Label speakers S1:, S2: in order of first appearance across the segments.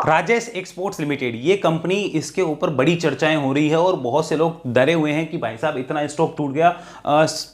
S1: Rajesh exports limited ये company, इसके ऊपर बड़ी चर्चाएं हो रही है और बहुत से लोग डरे हुए हैं कि भाई साहब इतना स्टॉक टूट गया,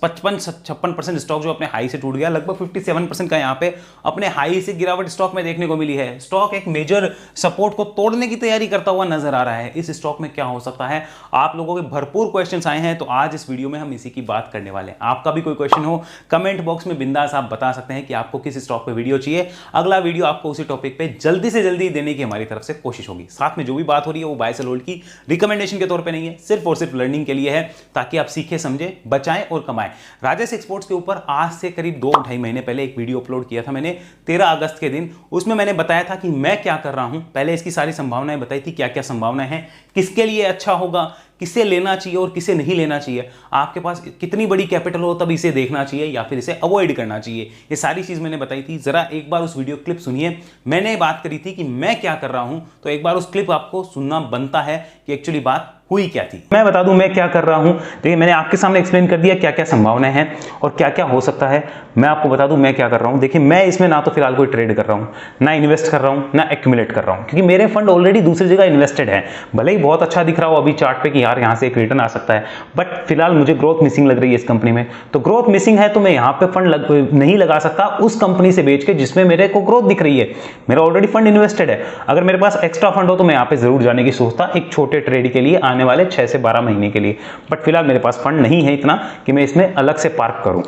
S1: 55-56% स्टॉक जो अपने हाई से टूट गया, लगभग 57% का यहाँ पे अपने हाई से गिरावट स्टॉक में देखने को मिली है। स्टॉक एक मेजर सपोर्ट को तोड़ने की तैयारी करता हुआ नजर आ रहा है। इस स्टॉक में क्या हो सकता है, आप लोगों के भरपूर क्वेश्चन आए हैं, तो आज इस वीडियो में हम इसी की बात करने वाले हैं। आपका भी कोई क्वेश्चन हो कमेंट बॉक्स में बिंदास आप बता सकते हैं कि आपको किस स्टॉक पे वीडियो चाहिए। अगला वीडियो आपको उसी टॉपिक पे जल्दी से जल्दी देने की हमारी तरफ से कोशिश होगी। साथ में जो भी बात हो रही है वो बाय सेल होल्ड की रिकमेंडेशन के तौर पे नहीं है, सिर्फ और सिर्फ लर्निंग के लिए है, ताकि आप सीखें, समझें, बचाएं और कमाएं। राजेश एक्सपोर्ट्स के ऊपर आज से करीब 2-2.5 महीने पहले एक वीडियो अपलोड किया था मैंने 13 अगस्त के दिन। उसमें मैंने बताया था कि मैं क्या कर रहा हूं, पहले इसकी सारी संभावनाएं बताई थी, क्या क्या संभावनाएं हैं, किसके लिए अच्छा होगा, किसे लेना चाहिए और किसे नहीं लेना चाहिए, आपके पास कितनी बड़ी कैपिटल हो तब इसे देखना चाहिए या फिर इसे अवॉइड करना चाहिए, ये सारी चीज मैंने बताई थी। जरा एक बार उस वीडियो क्लिप सुनिए। मैंने बात करी थी कि मैं क्या कर रहा हूं, तो एक बार उस क्लिप आपको सुनना बनता है कि एक्चुअली बात हुई क्या थी। मैं बता दूं मैं क्या कर रहा हूं। देखिए, मैंने आपके सामने एक्सप्लेन कर दिया क्या क्या संभावनाएं हैं और क्या क्या हो सकता है। मैं आपको बता दूं मैं क्या कर रहा हूं। देखिए, मैं इसमें ना तो फिलहाल कोई ट्रेड कर रहा हूं, ना इन्वेस्ट कर रहा हूं, ना एक्यूमुलेट कर रहा हूं, क्योंकि मेरे फंड ऑलरेडी दूसरी जगह इन्वेस्टेड है। भले ही बहुत अच्छा दिख रहा हो अभी चार्ट पे कि यार यहां से एक रिटर्न आ सकता है, बट फिलहाल मुझे ग्रोथ मिसिंग लग रही है इस कंपनी में। तो ग्रोथ मिसिंग है तो मैं यहां पे फंड नहीं लगा सकता उस कंपनी से बेच के जिसमें मेरे को ग्रोथ दिख रही है। मेरा ऑलरेडी फंड इन्वेस्टेड है। अगर मेरे पास एक्स्ट्रा फंड हो तो मैं यहां पे जरूर जाने की सोचता एक छोटे ट्रेड के लिए आने वाले 6 से 12 महीने के लिए, बट फिलहाल मेरे पास फंड नहीं है इतना कि मैं इसमें अलग से पार्क करूं।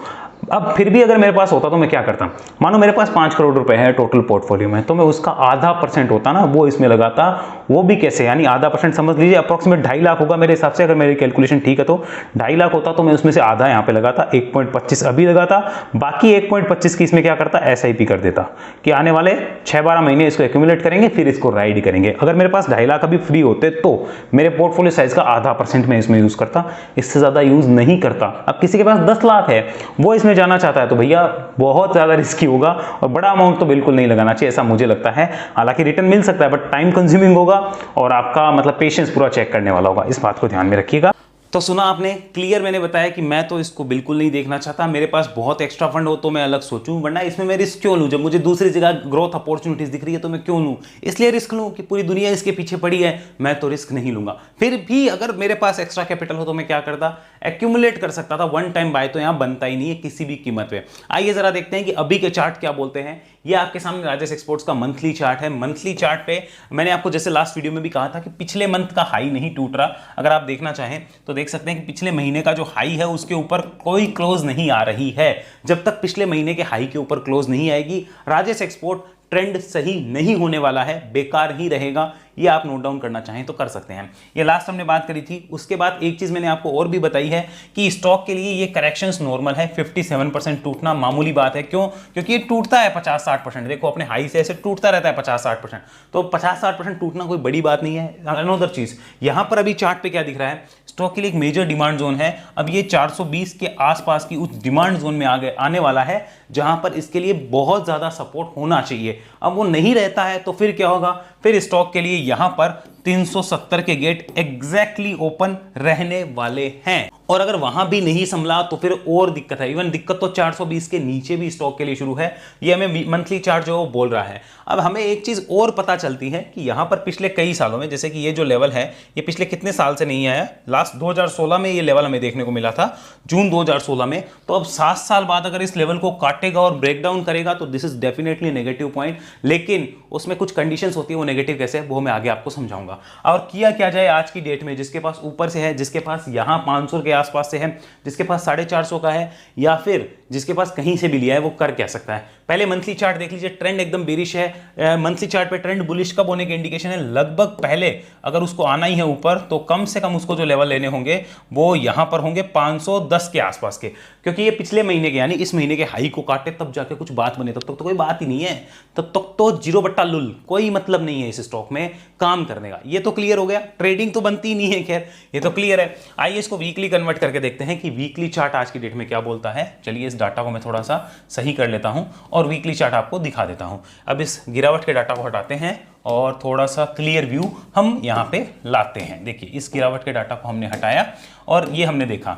S1: अब फिर भी अगर मेरे पास होता तो मैं क्या करता, मानो मेरे पास 5 करोड़ रुपए है टोटल पोर्टफोलियो में, तो मैं उसका आधा % होता ना वो इसमें लगाता। वो भी कैसे, यानी आधा % समझ लीजिए अप्रोक्सीमेट 2.5 लाख होगा मेरे हिसाब से, अगर मेरी कैलकुलेशन ठीक है तो 2.5 लाख होता, तो मैं उसमें से आधा यहाँ पे लगाता, 1.25 अभी लगाता, बाकी 1.25 की इसमें क्या करता, SIP कर देता कि आने वाले 6-12 महीने इसको एक्यूमुलेट करेंगे, फिर इसको राइड करेंगे। अगर मेरे पास 2.5 लाख अभी फ्री होते तो मेरे पोर्टफोलियो साइज का आधा % मैं इसमें यूज करता, इससे ज्यादा यूज नहीं करता। अब किसी के पास 10 लाख है, वो इसमें जाना चाहता है, तो भैया बहुत ज्यादा रिस्की होगा और बड़ा अमाउंट तो बिल्कुल नहीं लगाना चाहिए, ऐसा मुझे लगता है। हालांकि रिटर्न मिल सकता है बट टाइम कंज्यूमिंग होगा और आपका मतलब पेशेंस पूरा चेक करने वाला होगा, इस बात को ध्यान में रखिएगा। तो सुना आपने, क्लियर मैंने बताया कि मैं तो इसको बिल्कुल नहीं देखना चाहता। मेरे पास बहुत एक्स्ट्रा फंड हो तो मैं अलग सोचूं, वरना इसमें मैं रिस्क क्यों लूं, जब मुझे दूसरी जगह ग्रोथ अपॉर्चुनिटीज दिख रही है तो मैं क्यों लूं। इसलिए रिस्क लूं कि पूरी दुनिया इसके पीछे पड़ी है, मैं तो रिस्क नहीं लूंगा। फिर भी अगर मेरे पास एक्स्ट्रा कैपिटल हो तो मैं क्या करता, एक्यूमुलेट कर सकता था। वन टाइम बाय तो यहां बनता ही नहीं है किसी भी कीमत पे। आइए जरा देखते हैं कि अभी के चार्ट क्या बोलते हैं। ये आपके सामने राजेश एक्सपोर्ट्स का मंथली चार्ट है। मंथली चार्ट पे मैंने आपको जैसे लास्ट वीडियो में भी कहा था कि पिछले मंथ का हाई नहीं टूट रहा। अगर आप देखना चाहें तो देख सकते हैं कि पिछले महीने का जो हाई है उसके ऊपर कोई क्लोज नहीं आ रही है। जब तक पिछले महीने के हाई के ऊपर क्लोज नहीं आएगी, राजेश एक्सपोर्ट ट्रेंड सही नहीं होने वाला है, बेकार ही रहेगा। ये आप नोट डाउन करना चाहें तो कर सकते हैं। ये लास्ट हमने बात करी थी। उसके बाद एक चीज मैंने आपको और भी बताई है कि स्टॉक के लिए ये करेक्शंस नॉर्मल है। 57% टूटना मामूली बात है। क्यों? क्योंकि ये टूटता है 50-60%। देखो अपने हाई से ऐसे टूटता रहता है 50-60%, तो 50-60% टूटना कोई बड़ी बात नहीं है। अनदर चीज, यहां पर अभी चार्ट पे क्या दिख रहा है, स्टॉक के लिए एक मेजर डिमांड जोन है। अब ये 420 के आसपास की उस डिमांड जोन में आने वाला है जहां पर इसके लिए बहुत ज्यादा सपोर्ट होना चाहिए। अब वो नहीं रहता है तो फिर क्या होगा, फिर स्टॉक के लिए यहां पर 370 के गेट एग्जैक्टली ओपन रहने वाले हैं। और अगर वहां भी नहीं संभला तो फिर और दिक्कत है। इवन दिक्कत तो 420 के नीचे भी स्टॉक के लिए शुरू है। ये हमें मंथली चार्ट जो बोल रहा है। अब हमें एक चीज और पता चलती है कि यहां पर पिछले कई सालों में, जैसे कि ये जो लेवल है ये पिछले कितने साल से नहीं आया, लास्ट 2016 में ये लेवल हमें देखने को मिला था, जून 2016 में। तो अब 7 साल बाद अगर इस लेवल को काटेगा और ब्रेक डाउन करेगा तो this is definitely negative point. लेकिन उसमें कुछ कंडीशंस होती है, वो नेगेटिव कैसे है वो मैं आगे आपको समझाऊंगा। और किया क्या जाए आज की डेट में, जिसके पास ऊपर से है, जिसके पास यहां 500 के आसपास से है, जिसके पास 450 का है, या फिर जिसके पास कहीं से भी लिया है, वो कर क्या सकता है। पहले मंथली चार्ट देख लीजिए, ट्रेंड एकदम बेरिश है। मंथली चार्ट पे ट्रेंड बुलिश कब होने की इंडिकेशन है, लगभग पहले अगर उसको आना ही है ऊपर तो कम से कम उसको जो लेवल लेने होंगे वो यहां पर होंगे 510 के आसपास के, क्योंकि ये पिछले महीने के यानी इस महीने के हाई को काटे तब जाके कुछ बात बने, तब तक तो कोई बात ही नहीं है, तब तक तो 0/लुल, कोई मतलब नहीं है इस स्टॉक में काम करने का। ये तो क्लियर हो गया, ट्रेडिंग तो बनती ही नहीं है, खैर ये तो क्लियर है। आइए इसको वीकली कन्वर्ट करके देखते हैं कि वीकली चार्ट आज की डेट में क्या बोलता है। चलिए इस डाटा को मैं थोड़ा सा सही कर लेता हूं और वीकली चार्ट आपको दिखा देता हूं। अब इस गिरावट के डाटा को हटाते हैं और थोड़ा सा क्लियर व्यू हम यहां पे लाते हैं। देखिए इस गिरावट के डाटा को हमने हटाया और ये हमने देखा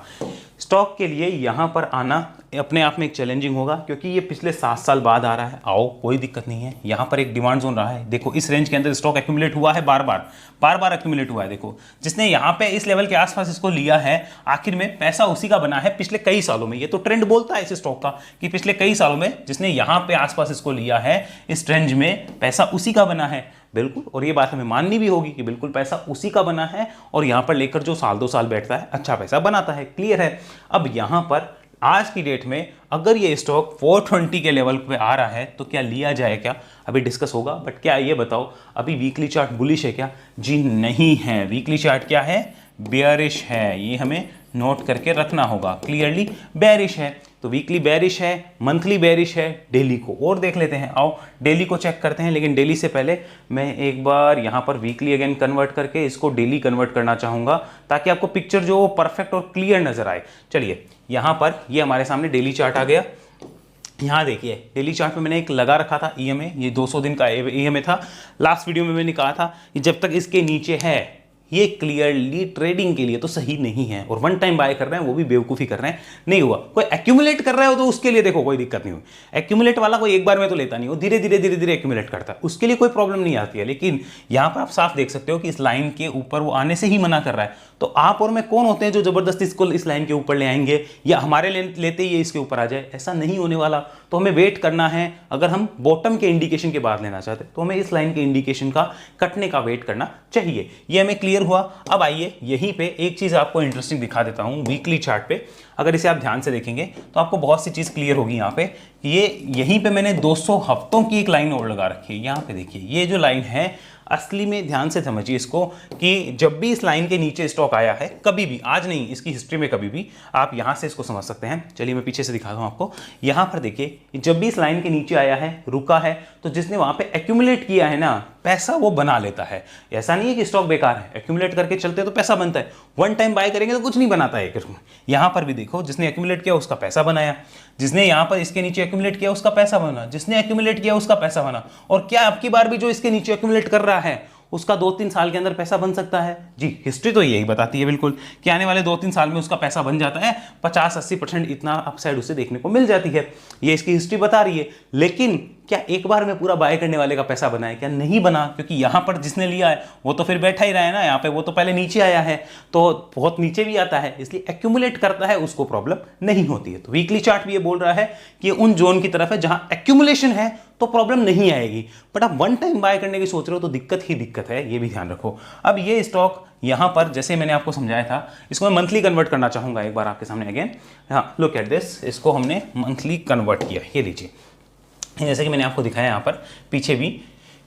S1: स्टॉक के लिए यहां पर आना अपने आप में एक चैलेंजिंग होगा, क्योंकि ये पिछले 7 साल बाद आ रहा है। आओ, कोई दिक्कत नहीं है, यहाँ पर एक डिमांड जोन रहा है। देखो इस रेंज के अंदर स्टॉक एक्यूमुलेट हुआ है, बार बार एक्यूमुलेट हुआ है। देखो जिसने यहाँ पे इस लेवल के आसपास इसको लिया है, आखिर में पैसा उसी का बना है पिछले कई सालों में। ये तो ट्रेंड बोलता है इस स्टॉक का कि पिछले कई सालों में जिसने यहाँ पे आसपास इसको लिया है, इस रेंज में पैसा उसी का बना है। बिल्कुल, और ये बात हमें माननी भी होगी कि बिल्कुल पैसा उसी का बना है, और यहाँ पर लेकर जो साल 2 साल बैठता है अच्छा पैसा बनाता है। क्लियर है। अब यहाँ पर आज की डेट में अगर ये स्टॉक 420 के लेवल पे आ रहा है तो क्या लिया जाए? क्या अभी डिस्कस होगा, बट क्या ये बताओ अभी वीकली चार्ट बुलिश है क्या? जी नहीं है, वीकली चार्ट क्या है? बेयरिश है। ये हमें नोट करके रखना होगा, क्लियरली बेयरिश है। तो वीकली बेयरिश है, मंथली बेयरिश है, डेली को और देख लेते हैं। आओ डेली को चेक करते हैं, लेकिन डेली से पहले मैं एक बार यहाँ पर वीकली अगेन कन्वर्ट करके इसको डेली कन्वर्ट करना चाहूँगा, ताकि आपको पिक्चर जो परफेक्ट और क्लियर नजर आए। चलिए यहाँ पर ये हमारे सामने डेली चार्ट आ गया। यहाँ देखिए डेली चार्ट में मैंने एक लगा रखा था ईएमए, ये 200 दिन का ईएमए था। लास्ट वीडियो में मैंने कहा था कि जब तक इसके नीचे है ये क्लियरली ट्रेडिंग के लिए तो सही नहीं है, और वन टाइम बाय कर रहे हैं वो भी बेवकूफ़ी कर रहे हैं। नहीं हुआ, कोई एक्यूमुलेट कर रहा है तो उसके लिए देखो कोई दिक्कत नहीं हुई। एक्यूमुलेट वाला कोई एक बार में तो लेता नहीं हो, धीरे धीरे एक्यूमुलेट करता है, उसके लिए कोई प्रॉब्लम नहीं आती है। लेकिन यहाँ पर आप साफ देख सकते हो कि इस लाइन के ऊपर वो आने से ही मना कर रहा है। तो आप और मैं कौन होते हैं जो जबरदस्ती इसको इस लाइन के ऊपर ले आएंगे, या हमारे लेते ही ये इसके ऊपर आ जाए? ऐसा नहीं होने वाला। तो हमें वेट करना है। अगर हम बॉटम के इंडिकेशन के बाद लेना चाहते हैं तो हमें इस लाइन के इंडिकेशन का कटने का वेट करना चाहिए। ये हमें क्लियर हुआ। अब आइए यहीं पे एक चीज आपको इंटरेस्टिंग दिखा देता हूं वीकली चार्ट पे। अगर इसे आप ध्यान से देखेंगे तो आपको बहुत सी चीज क्लियर होगी। यहाँ पे ये यहीं पे मैंने 200 हफ्तों की एक लाइन और लगा रखी है। यहाँ पे देखिए ये जो लाइन है, असली में ध्यान से समझिए इसको, कि जब भी इस लाइन के नीचे स्टॉक आया है, कभी भी, आज नहीं इसकी हिस्ट्री में कभी भी, आप यहां से इसको समझ सकते हैं। चलिए मैं पीछे से दिखाता हूं आपको। यहां पर देखिए जब भी इस लाइन के नीचे आया है, रुका है, तो जिसने वहां पे एक्यूमुलेट किया है ना पैसा, वो बना लेता है। ऐसा नहीं है कि स्टॉक बेकार है, एक्यूमुलेट करके चलते तो पैसा बनता है। वन टाइम बाय करेंगे तो कुछ नहीं बनाता है। यहां पर भी देखो जिसने एक्यूमुलेट किया उसका पैसा बनाया, जिसने यहां पर इसके नीचे एक्यूमुलेट किया उसका पैसा बना, जिसने एक्यूमुलेट किया उसका पैसा बना। और क्या आपकी बार भी जो इसके नीचे एक्यूमुलेट कर रहा है उसका 2-3 साल के अंदर पैसा बन सकता है? जी हिस्ट्री तो यही बताती है बिल्कुल कि आने वाले 2-3 साल में उसका पैसा बन जाता है। 50-80% इतना अपसाइड उसे देखने को मिल जाती है। ये इसकी हिस्ट्री बता रही है। लेकिन क्या एक बार में पूरा बाय करने वाले का पैसा बना है? क्या नहीं बना, क्योंकि यहां पर जिसने लिया है वो तो फिर बैठा ही रहा है ना। यहाँ पे वो तो पहले नीचे आया है, तो बहुत नीचे भी आता है, इसलिए एक्यूमुलेट करता है, उसको प्रॉब्लम नहीं होती है। तो वीकली चार्ट भी ये बोल रहा है कि उन जोन की तरफ है जहां एक्यूमुलेशन है तो प्रॉब्लम नहीं आएगी। बट आप वन टाइम बाय करने की सोच रहे हो तो दिक्कत ही दिक्कत है, ये भी ध्यान रखो। अब ये स्टॉक यहां पर जैसे मैंने आपको समझाया था, इसको मैं मंथली कन्वर्ट करना चाहूंगा एक बार आपके सामने अगेन। हाँ, लुक एट दिस, इसको हमने मंथली कन्वर्ट किया। ये लीजिए, जैसे कि मैंने आपको दिखाया यहाँ पर पीछे भी,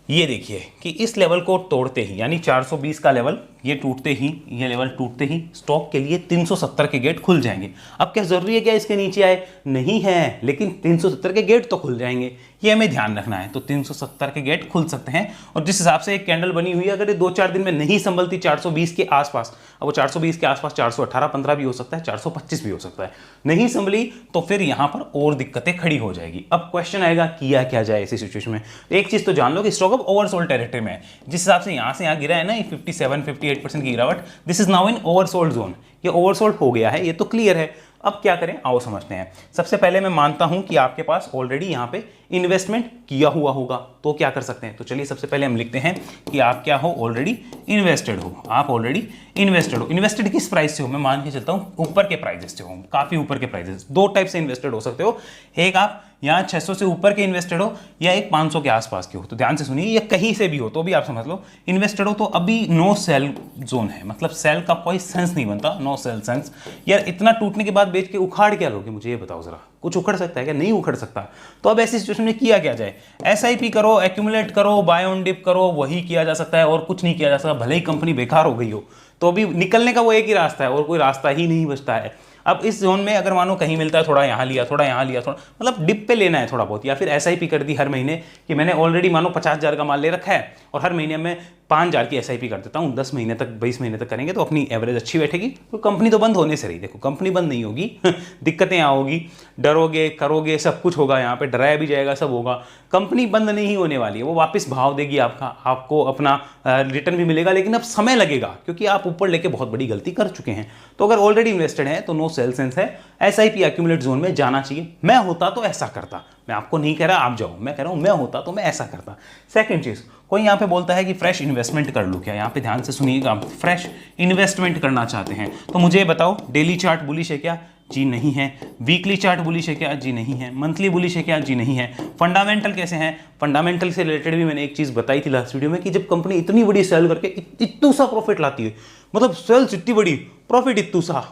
S1: ये देखिए कि इस लेवल को तोड़ते ही, यानी 420 का लेवल ये टूटते ही, ये लेवल टूटते ही स्टॉक के लिए 370 के गेट खुल जाएंगे। अब क्या जरूरी है क्या इसके नीचे आए? नहीं है, लेकिन 370 के गेट तो खुल जाएंगे, ये हमें ध्यान रखना है। तो 370 के गेट खुल सकते हैं। और जिस हिसाब से एक कैंडल बनी हुई है, अगर ये 2-4 दिन में नहीं संभलती 420 के आसपास, अब वो 420 के आसपास 418-15 भी हो सकता है, 425 भी हो सकता है, नहीं संभली तो फिर यहां पर और दिक्कतें खड़ी हो जाएगी। अब क्वेश्चन आएगा किया क्या जाए ऐसी सिचुएशन में। एक चीज तो जान लो कि स्टॉक अब ओवरसोल्ड टेरिटरी में है। जिस हिसाब से यहां से यहां गिरा है ना, 57-58% की गिरावट, this is now in oversold zone. ये ओवरसोल्ड हो गया है, ये तो क्लियर है। अब क्या करें, आओ समझते हैं। सबसे पहले मैं मानता हूं कि आपके पास ऑलरेडी यहां पे इन्वेस्टमेंट किया हुआ होगा, तो क्या कर सकते हैं? तो चलिए सबसे पहले हम लिखते हैं कि आप क्या हो, ऑलरेडी इन्वेस्टेड हो। आप ऑलरेडी इन्वेस्टेड हो। इन्वेस्टेड किस प्राइस से हो? मैं मान के चलता हूं ऊपर के प्राइजेस से हो, काफी ऊपर के प्राइजेस। दो टाइप से इन्वेस्टेड हो सकते हो, एक आप यहाँ 600 से ऊपर के इन्वेस्टेड हो, या एक 500 के आसपास के हो। तो ध्यान से सुनिए, ये कहीं से भी हो तो भी आप समझ लो इन्वेस्टेड हो। तो अभी नो सेल जोन है, मतलब सेल का कोई सेंस नहीं बनता, नो सेल सेंस। यार इतना टूटने के बाद बेच के उखाड़ क्या लोगे, मुझे ये बताओ जरा। कुछ उखड़ सकता है क्या? नहीं उखड़ सकता। तो अब ऐसी सिचुएशन में किया क्या जाए? SIP करो, एक्यूमुलेट करो, बाय ऑन डिप करो, वही किया जा सकता है और कुछ नहीं किया जा सकता। भले ही कंपनी बेकार हो गई हो तो अभी निकलने का वो एक ही रास्ता है, और कोई रास्ता ही नहीं बचता है। अब इस जोन में अगर मानो कहीं मिलता है, थोड़ा यहाँ लिया, थोड़ा यहाँ लिया, थोड़ा मतलब डिप पे लेना है थोड़ा बहुत, या फिर SIP कर दी हर महीने कि मैंने ऑलरेडी मानो 50,000 का माल ले रखा है और हर महीने में 5,000 की SIP कर देता हूँ, 10 महीने तक 20 महीने तक करेंगे तो अपनी एवरेज अच्छी बैठेगी। तो कंपनी तो बंद होने से रही, देखो कंपनी बंद नहीं होगी दिक्कतें यहाँ होगी, डरोगे करोगे सब कुछ होगा, यहाँ पे डराया भी जाएगा, सब होगा। कंपनी बंद नहीं होने वाली है, वो वापस भाव देगी आपका, आपको अपना रिटर्न भी मिलेगा, लेकिन अब समय लगेगा क्योंकि आप ऊपर लेके बहुत बड़ी गलती कर चुके हैं। तो अगर ऑलरेडी इन्वेस्टेड है तो नो सेल सेंस है, SIP एक्यूमुलेट जोन में जाना चाहिए। मैं होता तो ऐसा करता, मैं आपको नहीं कह रहा आप जाओ, मैं कह रहा हूं मैं होता तो मैं ऐसा करता। सेकंड चीज, कोई यहां पे बोलता है कि फ्रेश इन्वेस्टमेंट कर लूं क्या, यहां पे ध्यान से सुनिएगा, फ्रेश इन्वेस्टमेंट करना चाहते हैं तो मुझे बताओ, डेली चार्ट बुलिश है क्या? जी नहीं है। वीकली चार्ट बुलिश है क्या? जी नहीं है। मंथली बुलिश है क्या? जी नहीं है। फंडामेंटल कैसे हैं? फंडामेंटल से रिलेटेड भी मैंने एक चीज बताई थी लास्ट वीडियो में कि जब कंपनी इतनी बड़ी सेल करके इतू सा प्रॉफिट लाती है, मतलब सेल्स इतनी बड़ी, प्रॉफिट इतू सा,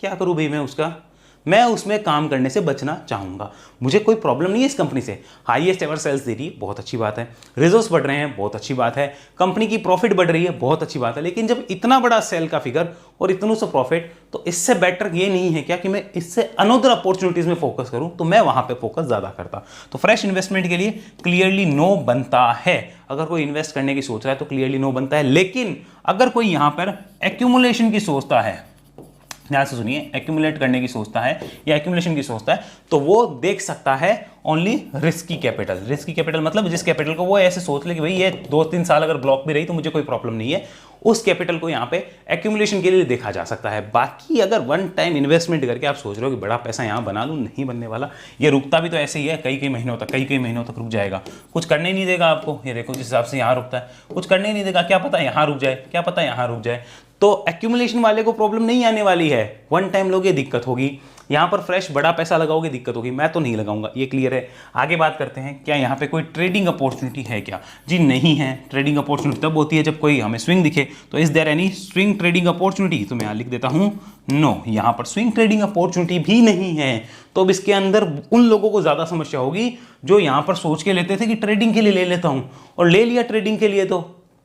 S1: क्या करूं भाई मैं उसमें काम करने से बचना चाहूंगा। मुझे कोई प्रॉब्लम नहीं है इस कंपनी से, हाईएस्ट एवर सेल्स दे रही है, बहुत अच्छी बात है, रिजल्ट्स बढ़ रहे हैं, बहुत अच्छी बात है, कंपनी की प्रॉफिट बढ़ रही है, बहुत अच्छी बात है, लेकिन जब इतना बड़ा सेल का फिगर और इतनों सा प्रॉफिट, तो इससे बेटर ये नहीं है क्या कि मैं इससे अनदर अपॉर्चुनिटीज में फोकस करूं? तो मैं वहां पर फोकस ज्यादा करता। तो फ्रेश इन्वेस्टमेंट के लिए क्लियरली नो बनता है। अगर कोई इन्वेस्ट करने की सोच रहा है तो क्लियरली नो बनता है। लेकिन अगर कोई यहां पर एक्यूमुलेशन की सोचता है, ध्यान से सुनिए, एक्यूमुलेट करने की सोचता है या एक्यूमुलेशन की सोचता है, तो वो देख सकता है only risky capital. Risky capital मतलब जिस कैपिटल को वो ऐसे सोच ले कि भाई ये 2-3 साल अगर ब्लॉक भी रही तो मुझे कोई प्रॉब्लम नहीं है, उस कैपिटल को यहाँ पे एक्यूमुलेशन के लिए देखा जा सकता है। बाकी अगर वन टाइम इन्वेस्टमेंट करके आप सोच रहे हो कि बड़ा पैसा यहाँ बना लूँ, नहीं बनने वाला। ये रुकता भी तो ऐसे ही है, कई महीनों तक रुक जाएगा, कुछ करने ही नहीं देगा आपको। ये देखो जिस हिसाब से यहाँ रुकता है, कुछ करने ही नहीं देगा, क्या पता यहाँ रुक जाए, क्या पता यहाँ रुक जाए। तो एक्यूमुलेशन वाले को प्रॉब्लम नहीं आने वाली है, वन टाइम लोगे दिक्कत होगी, यहां पर फ्रेश बड़ा पैसा लगाओगे दिक्कत होगी। मैं तो नहीं लगाऊंगा, ये क्लियर है। आगे बात करते हैं, क्या यहां पे कोई ट्रेडिंग अपॉर्चुनिटी है क्या? जी नहीं है। ट्रेडिंग अपॉर्चुनिटी तब होती है जब कोई हमें स्विंग दिखे। तो is there any swing trading opportunity? तो मैं यहां लिख देता हूं नो, यहां पर स्विंग ट्रेडिंग अपॉर्चुनिटी भी नहीं है। तो अब इसके अंदर उन लोगों को ज्यादा समस्या होगी जो यहां पर सोच के लेते थे कि ट्रेडिंग के लिए ले लेता हूं, और ले लिया ट्रेडिंग के लिए तो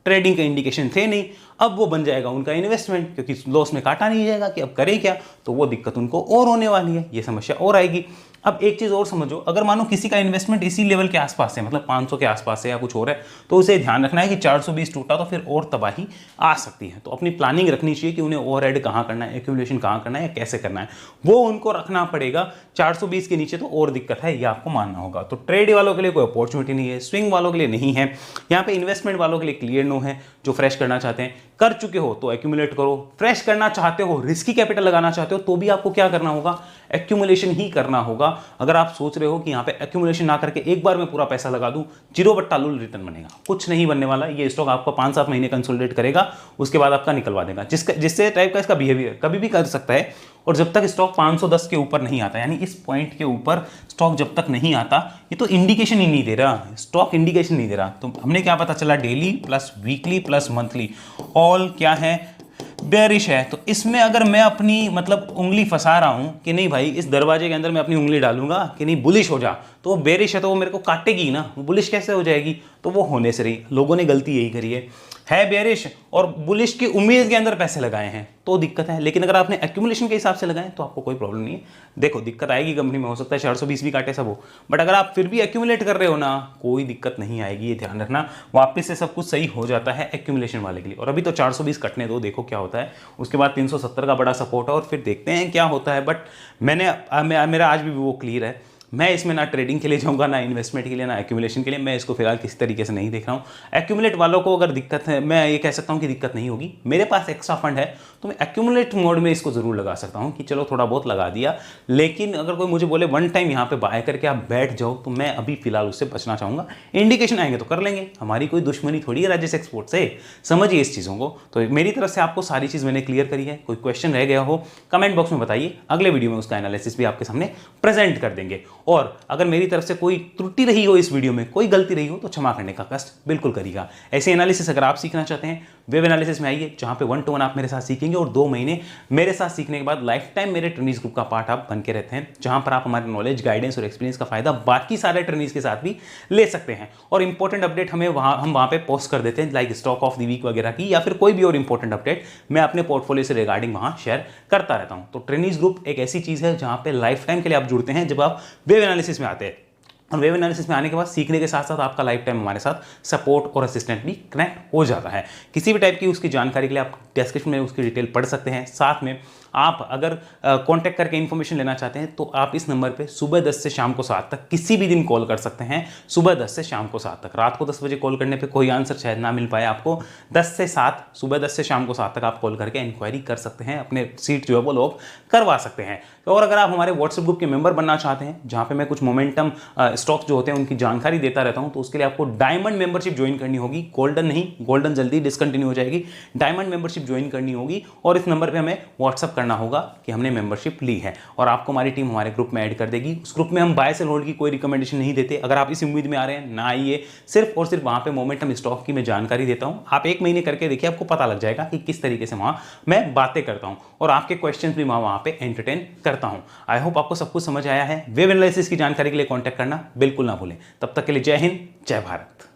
S1: ट्रेडिंग का इंडिकेशन थे नहीं, अब वो बन जाएगा उनका इन्वेस्टमेंट, क्योंकि लॉस में काटा नहीं जाएगा कि अब करें क्या, तो वो दिक्कत उनको और होने वाली है, ये समस्या और आएगी। अब एक चीज और समझो, अगर मानो किसी का इन्वेस्टमेंट इसी लेवल के आसपास है, मतलब 500 के आसपास है या कुछ और है, तो उसे ध्यान रखना है कि 420 टूटा तो फिर और तबाही आ सकती है। तो अपनी प्लानिंग रखनी चाहिए कि उन्हें ओवरहेड कहाँ करना है, एक्यूमुलेशन कहाँ करना है या कैसे करना है, वो उनको रखना पड़ेगा। 420 के नीचे तो और दिक्कत है, ये आपको मानना होगा। तो ट्रेड वालों के लिए कोई अपॉर्चुनिटी नहीं है, स्विंग वालों के लिए नहीं है, यहाँ पे इन्वेस्टमेंट वालों के लिए क्लियर नो है। जो फ्रेश करना चाहते हैं, कर चुके हो तो एक्यूमुलेट करो, फ्रेश करना चाहते हो, रिस्की कैपिटल लगाना चाहते हो, तो भी आपको क्या करना होगा? एक्यूमुलेशन ही करना होगा। अगर आप सोच रहे हो कि यहाँ पे एक्यूमुलेशन ना करके एक बार में पूरा पैसा लगा दूं, 0 रिटर्न बनेगा, कुछ नहीं बनने वाला। ये स्टॉक आपको 5-7 महीने कंसोलिडेट करेगा, उसके बाद आपका निकलवा देगा। जिससे टाइप का इसका बिहेवियर कभी भी कर सकता है। और जब तक स्टॉक 510 के ऊपर नहीं आता, यानी इस पॉइंट के ऊपर स्टॉक जब तक नहीं आता, ये तो इंडिकेशन ही नहीं दे रहा, स्टॉक इंडिकेशन नहीं दे रहा। तो हमने क्या पता चला? Daily plus weekly plus monthly all क्या है? बेरिश है। तो इसमें अगर मैं अपनी मतलब उंगली फंसा रहा हूं कि नहीं भाई इस दरवाजे के अंदर मैं अपनी उंगली डालूंगा कि नहीं बुलिश हो जा, तो वो बेरिश है तो वो मेरे को काटेगी ना, बुलिश कैसे हो जाएगी? तो वो होने से रही। लोगों ने गलती यही करी है बेरिश और बुलिश की उम्मीद के अंदर पैसे लगाए हैं तो दिक्कत है। लेकिन अगर आपने एक्यूमुलेशन के हिसाब से लगाए तो आपको कोई प्रॉब्लम नहीं है। देखो दिक्कत आएगी कंपनी में, हो सकता है 420 भी काटे सब हो, बट अगर आप फिर भी एक्यूमुलेट कर रहे हो ना, कोई दिक्कत नहीं आएगी, ये ध्यान रखना। वापस से सब कुछ सही हो जाता है एक्यूमुलेशन वाले के लिए। और अभी तो 420 कटने दो, देखो क्या होता है, उसके बाद 370 का बड़ा सपोर्ट है और फिर देखते हैं क्या होता है। बट मेरा आज भी वो क्लियर है, मैं इसमें ना ट्रेडिंग के लिए जाऊंगा, ना इन्वेस्टमेंट के लिए, ना एक्यूमुलेशन के लिए। मैं इसको फिलहाल किसी तरीके से नहीं देख रहा हूं। एक्यूमुलेट वालों को अगर दिक्कत है, मैं ये कह सकता हूं कि दिक्कत नहीं होगी, मेरे पास एक्स्ट्रा फंड है तो मैं एक्यूमुलेट मोड में इसको जरूर लगा सकता हूं कि चलो थोड़ा बहुत लगा दिया। लेकिन अगर कोई मुझे बोले वन टाइम यहां पे बाय करके आप बैठ जाओ, तो मैं अभी फिलहाल उससे बचना चाहूंगा। इंडिकेशन आएंगे तो कर लेंगे, हमारी कोई दुश्मनी थोड़ी है राजेश एक्सपोर्ट से, समझिए इस चीज़ों को। तो मेरी तरफ से आपको सारी चीज़ मैंने क्लियर करी है। कोई क्वेश्चन रह गया हो कमेंट बॉक्स में बताइए, अगले वीडियो में उसका एनालिसिस भी आपके सामने प्रेजेंट कर देंगे। और अगर मेरी तरफ से कोई त्रुटि रही हो इस वीडियो में, कोई गलती रही हो, तो क्षमा करने का कष्ट बिल्कुल करिएगा। ऐसे एनालिसिस अगर आप सीखना चाहते हैं, वेब एनालिसिस में आइए, जहां पे 1-to-1 आप मेरे साथ सीखेंगे और 2 महीने मेरे साथ सीखने के बाद लाइफ टाइम मेरे ट्रेनिंग्स ग्रुप का पार्ट आप बन के रहते हैं, जहां पर आप हमारे नॉलेज, गाइडेंस और एक्सपीरियंस का फायदा बाकी सारे ट्रेनिंग्स के साथ भी ले सकते हैं। और इंपॉर्टेंट अपडेट हम वहां पे पोस्ट कर देते हैं, like stock of the week वगैरह की, या फिर कोई भी और इंपॉर्टेंट अपडेट मैं अपने पोर्टफोलियो से रिगार्डिंग वहां शेयर करता रहता हूं। तो ट्रेनिंग्स ग्रुप एक ऐसी चीज है जहां पे लाइफ टाइम के लिए आप जुड़ते हैं जब आप वेब एनालिसिस में आते हैं। और वेब एनालिसिस में आने के बाद सीखने के साथ साथ आपका लाइफ टाइम हमारे साथ सपोर्ट और असिस्टेंट भी कनेक्ट हो जाता है। किसी भी टाइप की उसकी जानकारी के लिए आप डिस्क्रिप्शन में उसकी डिटेल पढ़ सकते हैं। साथ में आप अगर कांटेक्ट करके इन्फॉर्मेशन लेना चाहते हैं तो आप इस नंबर पे सुबह 10 से शाम को 7 तक किसी भी दिन कॉल कर सकते हैं। सुबह 10 से शाम को 7 तक, रात को 10 बजे कॉल करने पे कोई आंसर शायद ना मिल पाए आपको, 10 से 7 सुबह 10 से शाम को 7 तक आप कॉल करके इंक्वायरी कर सकते हैं, अपने सीट जो है वो लोग करवा सकते हैं। और अगर आप हमारे व्हाट्सएप ग्रुप के मेंबर बनना चाहते हैं जहां पे मैं कुछ मोमेंटम स्टॉक जो होते हैं उनकी जानकारी देता रहता हूं, तो उसके लिए आपको डायमंड मेंबरशिप ज्वाइन करनी होगी। गोल्डन नहीं, गोल्डन जल्दी डिसकंटिन्यू हो जाएगी, डायमंड मेंबरशिप ज्वाइन करनी होगी और इस नंबर पे हमें व्हाट्सअप करना होगा कि हमने मेंबरशिप ली है और आपको हमारी टीम हमारे ग्रुप में ऐड कर देगी। उस ग्रुप में हम बाय सेल होल्ड की कोई रिकमेंडेशन नहीं देते। अगर आप इस उम्मीद में आ रहे हैं ना आइए, सिर्फ और सिर्फ वहां पे मोमेंटम स्टॉक की मैं जानकारी देता हूं। आप 1 महीने करके देखिए, आपको पता लग जाएगा कि किस तरीके से वहां मैं बातें करता हूं और आपके क्वेश्चंस भी मैं वहां पे एंटरटेन करता हूं। आई होप आपको सब कुछ समझ आया है। वेब एनालिसिस की जानकारी के लिए कॉन्टैक्ट करना बिल्कुल ना भूलें। तब तक के लिए जय हिंद, जय भारत।